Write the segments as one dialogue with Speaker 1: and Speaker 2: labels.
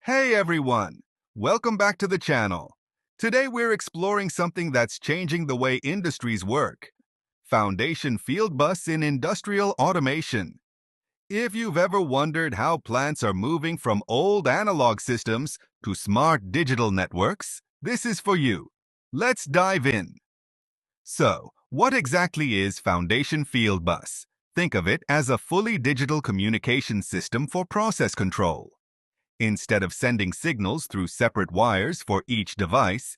Speaker 1: Hey everyone! Welcome back to the channel. Today we're exploring something that's changing the way industries work. Foundation Fieldbus in industrial automation. If you've ever wondered how plants are moving from old analog systems to smart digital networks, this is for you. Let's dive in. So, what exactly is Foundation Fieldbus? Think of it as a fully digital communication system for process control. Instead of sending signals through separate wires for each device,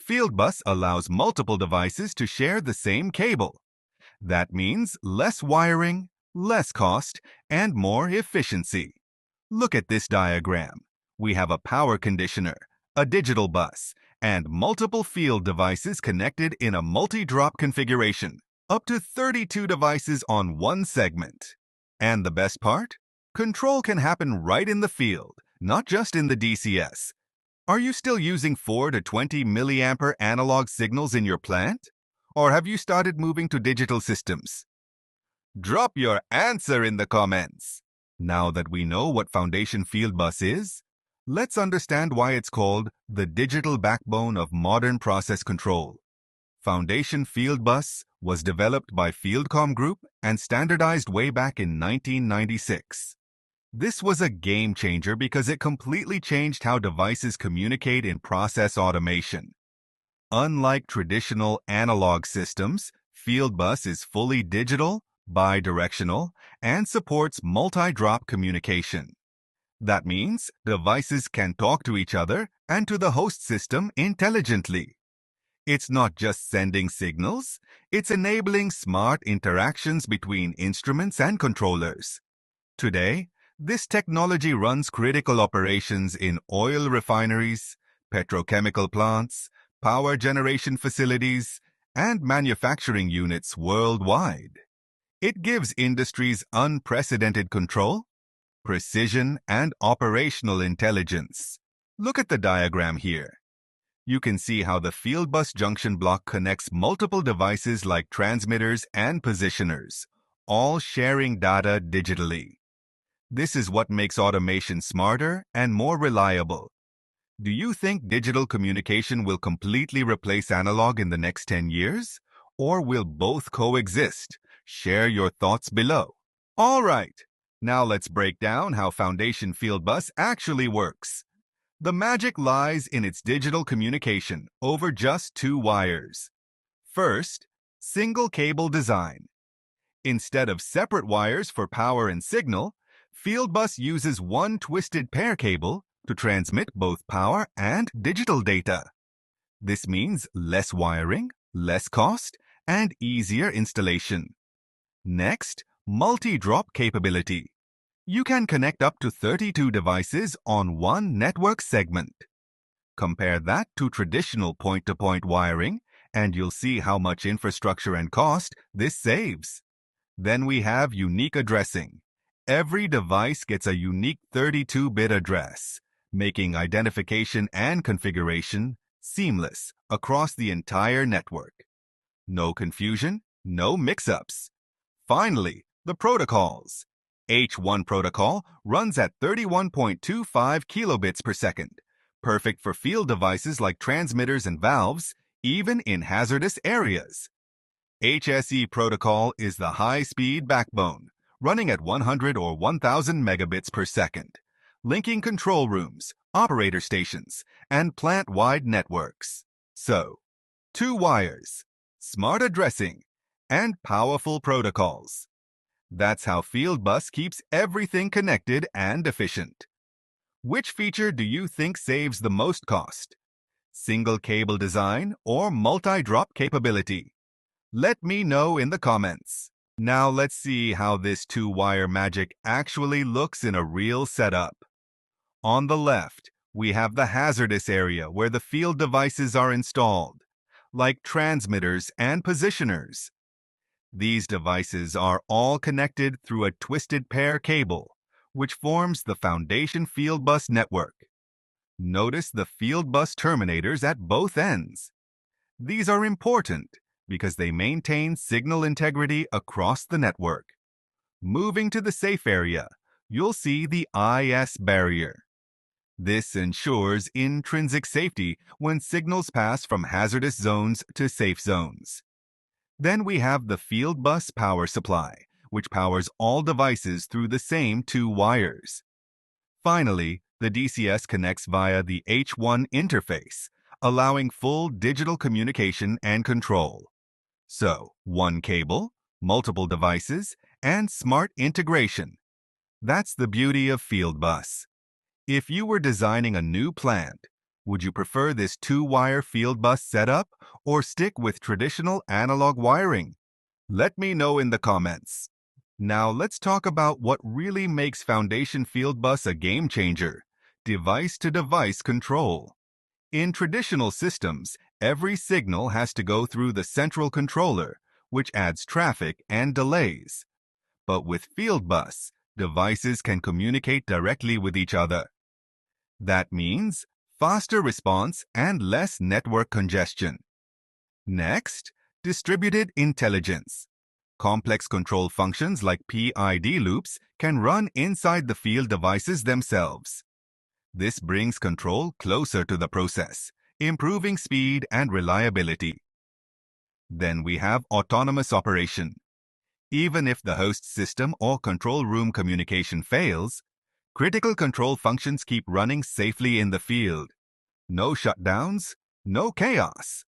Speaker 1: Fieldbus allows multiple devices to share the same cable. That means less wiring, less cost, and more efficiency. Look at this diagram. We have a power conditioner, a digital bus, and multiple field devices connected in a multi-drop configuration, up to 32 devices on one segment. And the best part? Control can happen right in the field, not just in the DCS. Are you still using 4 to 20 milliampere analog signals in your plant? Or have you started moving to digital systems? Drop your answer in the comments. Now that we know what Foundation Fieldbus is, let's understand why it's called the digital backbone of modern process control. Foundation Fieldbus was developed by Fieldcom Group and standardized way back in 1996. This was a game changer because it completely changed how devices communicate in process automation. Unlike traditional analog systems, Fieldbus is fully digital, bi-directional, and supports multi-drop communication. That means devices can talk to each other and to the host system intelligently. It's not just sending signals, it's enabling smart interactions between instruments and controllers. Today, this technology runs critical operations in oil refineries, petrochemical plants, power generation facilities, and manufacturing units worldwide. It gives industries unprecedented control, precision, and operational intelligence. Look at the diagram here. You can see how the Fieldbus junction block connects multiple devices like transmitters and positioners, all sharing data digitally. This is what makes automation smarter and more reliable. Do you think digital communication will completely replace analog in the next 10 years? Or will both coexist? Share your thoughts below. All right, now let's break down how Foundation Fieldbus actually works. The magic lies in its digital communication over just 2 wires. First, single cable design. Instead of separate wires for power and signal, Fieldbus uses one twisted pair cable to transmit both power and digital data. This means less wiring, less cost, and easier installation. Next, multi-drop capability. You can connect up to 32 devices on one network segment. Compare that to traditional point-to-point wiring, and you'll see how much infrastructure and cost this saves. Then we have unique addressing. Every device gets a unique 32-bit address, making identification and configuration seamless across the entire network. No confusion, no mix-ups. Finally, the protocols. H1 protocol runs at 31.25 kilobits per second, perfect for field devices like transmitters and valves, even in hazardous areas. HSE Protocol is the high-speed backbone, running at 100 or 1000 megabits per second, linking control rooms, operator stations, and plant-wide networks. So, 2 wires, smart addressing, and powerful protocols. That's how Fieldbus keeps everything connected and efficient. Which feature do you think saves the most cost? Single cable design or multi-drop capability? Let me know in the comments. Now let's see how this 2-wire magic actually looks in a real setup. On the left, we have the hazardous area where the field devices are installed, like transmitters and positioners. These devices are all connected through a twisted pair cable, which forms the Foundation Fieldbus network. Notice the Fieldbus terminators at both ends. These are important because they maintain signal integrity across the network. Moving to the safe area, you'll see the IS barrier. This ensures intrinsic safety when signals pass from hazardous zones to safe zones. Then we have the Fieldbus power supply, which powers all devices through the same two wires. Finally, the DCS connects via the H1 interface, allowing full digital communication and control. So, one cable, multiple devices, and smart integration. That's the beauty of Fieldbus. If you were designing a new plant, would you prefer this two-wire Fieldbus setup or stick with traditional analog wiring? Let me know in the comments. Now let's talk about what really makes Foundation Fieldbus a game changer: device-to-device control. In traditional systems, every signal has to go through the central controller, which adds traffic and delays. But with Fieldbus, devices can communicate directly with each other. That means faster response and less network congestion. Next, distributed intelligence. Complex control functions like PID loops can run inside the field devices themselves. This brings control closer to the process, improving speed and reliability. Then we have autonomous operation. Even if the host system or control room communication fails, critical control functions keep running safely in the field. No shutdowns, no chaos.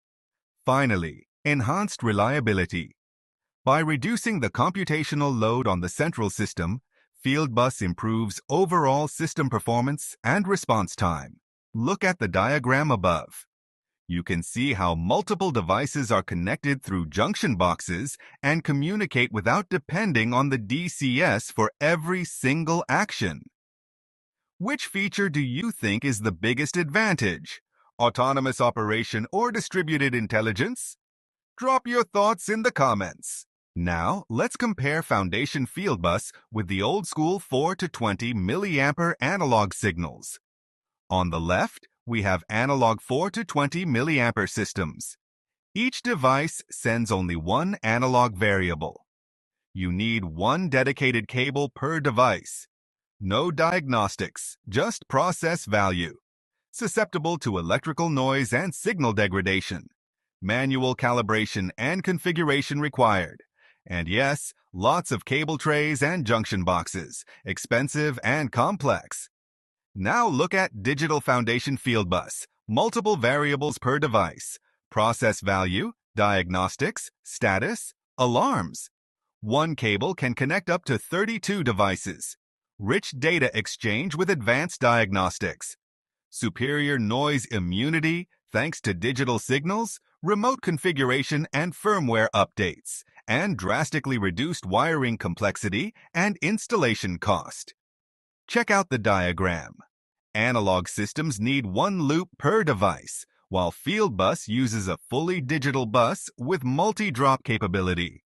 Speaker 1: Finally, enhanced reliability. By reducing the computational load on the central system, Fieldbus improves overall system performance and response time. Look at the diagram above. You can see how multiple devices are connected through junction boxes and communicate without depending on the DCS for every single action. Which feature do you think is the biggest advantage? Autonomous operation or distributed intelligence? Drop your thoughts in the comments. Now, let's compare Foundation Fieldbus with the old-school 4 to 20 milliampere analog signals. On the left, we have analog 4 to 20 milliampere systems. Each device sends only one analog variable. You need one dedicated cable per device. No diagnostics, just process value. Susceptible to electrical noise and signal degradation. Manual calibration and configuration required. And yes, lots of cable trays and junction boxes, expensive and complex. Now look at Digital Foundation Fieldbus, multiple variables per device, process value, diagnostics, status, alarms. One cable can connect up to 32 devices. Rich data exchange with advanced diagnostics. Superior noise immunity thanks to digital signals, remote configuration and firmware updates, and drastically reduced wiring complexity and installation cost. Check out the diagram. Analog systems need one loop per device, while Fieldbus uses a fully digital bus with multi-drop capability.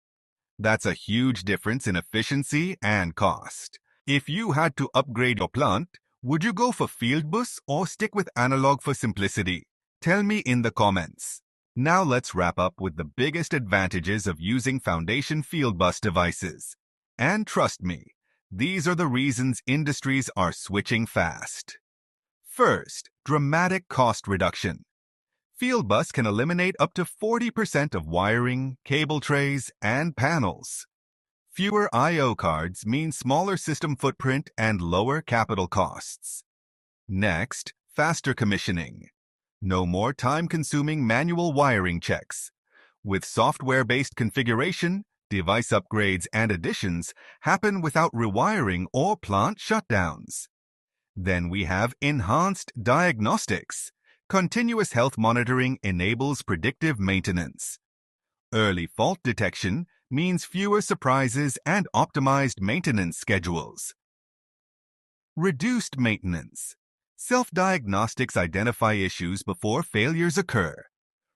Speaker 1: That's a huge difference in efficiency and cost. If you had to upgrade your plant, would you go for Fieldbus or stick with analog for simplicity? Tell me in the comments. Now let's wrap up with the biggest advantages of using Foundation Fieldbus devices. And trust me, these are the reasons industries are switching fast. First, dramatic cost reduction. Fieldbus can eliminate up to 40% of wiring, cable trays, and panels. Fewer I/O cards mean smaller system footprint and lower capital costs. Next, faster commissioning. No more time-consuming manual wiring checks. With software-based configuration, device upgrades and additions happen without rewiring or plant shutdowns. Then we have enhanced diagnostics. Continuous health monitoring enables predictive maintenance. Early fault detection means fewer surprises and optimized maintenance schedules. Reduced maintenance. Self-diagnostics identify issues before failures occur.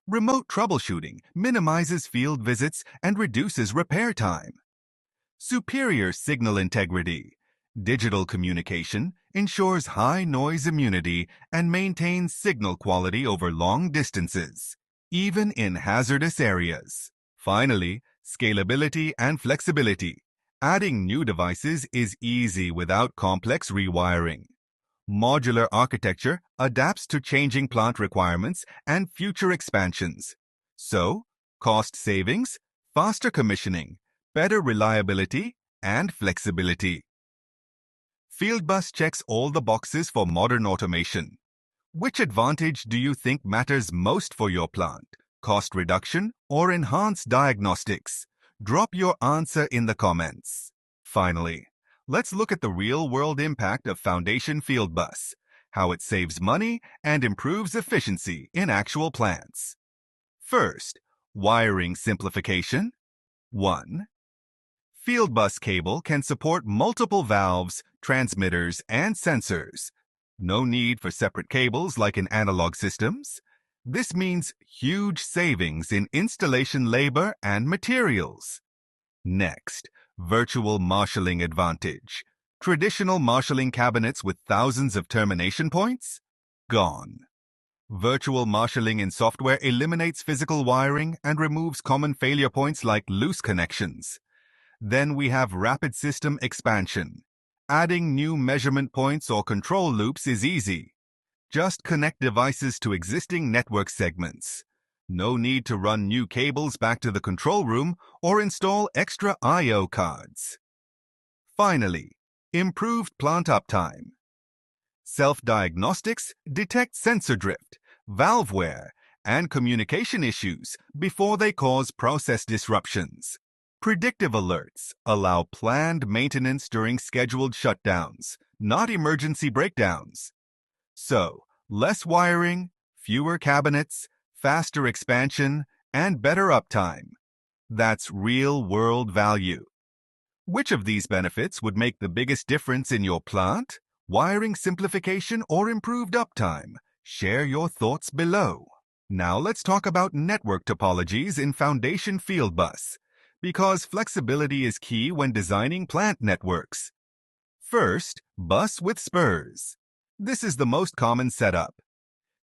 Speaker 1: Remote troubleshooting minimizes field visits and reduces repair time. Superior signal integrity. Digital communication ensures high noise immunity and maintains signal quality over long distances, even in hazardous areas. Finally, scalability and flexibility. Adding new devices is easy without complex rewiring. Modular architecture adapts to changing plant requirements and future expansions. So, cost savings, faster commissioning, better reliability, and flexibility. Fieldbus checks all the boxes for modern automation. Which advantage do you think matters most for your plant? Cost reduction or enhanced diagnostics? Drop your answer in the comments. Finally, let's look at the real-world impact of Foundation Fieldbus, how it saves money and improves efficiency in actual plants. First, wiring simplification. 1. Fieldbus cable can support multiple valves, transmitters, and sensors. No need for separate cables like in analog systems. This means huge savings in installation labor and materials. Next, virtual marshalling advantage. Traditional marshalling cabinets with thousands of termination points? Gone. Virtual marshalling in software eliminates physical wiring and removes common failure points like loose connections. Then we have rapid system expansion. Adding new measurement points or control loops is easy. Just connect devices to existing network segments. No need to run new cables back to the control room or install extra I/O cards. Finally, improved plant uptime. Self-diagnostics detect sensor drift, valve wear, and communication issues before they cause process disruptions. Predictive alerts allow planned maintenance during scheduled shutdowns, not emergency breakdowns. So, less wiring, fewer cabinets, faster expansion, and better uptime. That's real-world value. Which of these benefits would make the biggest difference in your plant? Wiring simplification or improved uptime? Share your thoughts below. Now let's talk about network topologies in Foundation Fieldbus, because flexibility is key when designing plant networks. First, bus with Spurs. This is the most common setup.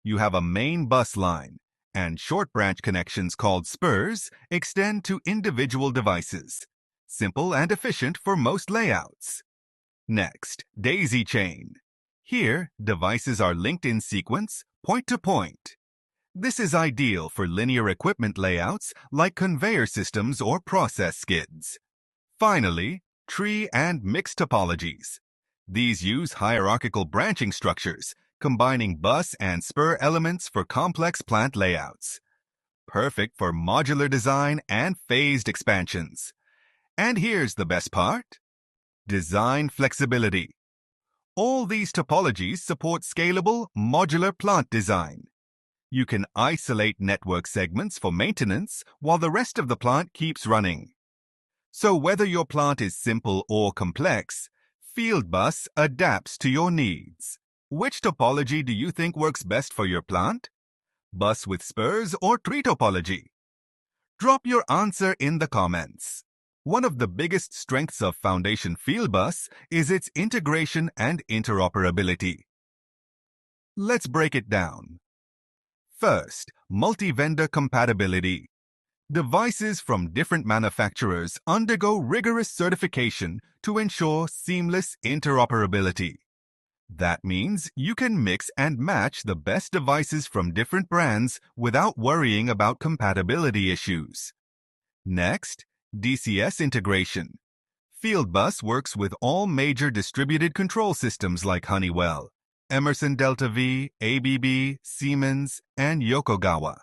Speaker 1: You have a main bus line, and short branch connections called Spurs extend to individual devices. Simple and efficient for most layouts. Next, daisy chain. Here, devices are linked in sequence, point to point. This is ideal for linear equipment layouts like conveyor systems or process skids. Finally, tree and mixed topologies. These use hierarchical branching structures, combining bus and spur elements for complex plant layouts. Perfect for modular design and phased expansions. And here's the best part: design flexibility. All these topologies support scalable, modular plant design. You can isolate network segments for maintenance while the rest of the plant keeps running. So whether your plant is simple or complex, Fieldbus adapts to your needs. Which topology do you think works best for your plant? Bus with Spurs or tree topology? Drop your answer in the comments. One of the biggest strengths of Foundation Fieldbus is its integration and interoperability. Let's break it down. First, multi-vendor compatibility. Devices from different manufacturers undergo rigorous certification to ensure seamless interoperability. That means you can mix and match the best devices from different brands without worrying about compatibility issues. Next, DCS integration. Fieldbus works with all major distributed control systems like Honeywell, Emerson Delta V, ABB, Siemens, and Yokogawa.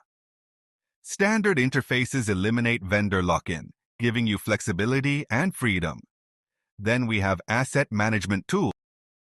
Speaker 1: Standard interfaces eliminate vendor lock-in, giving you flexibility and freedom. Then we have asset management tools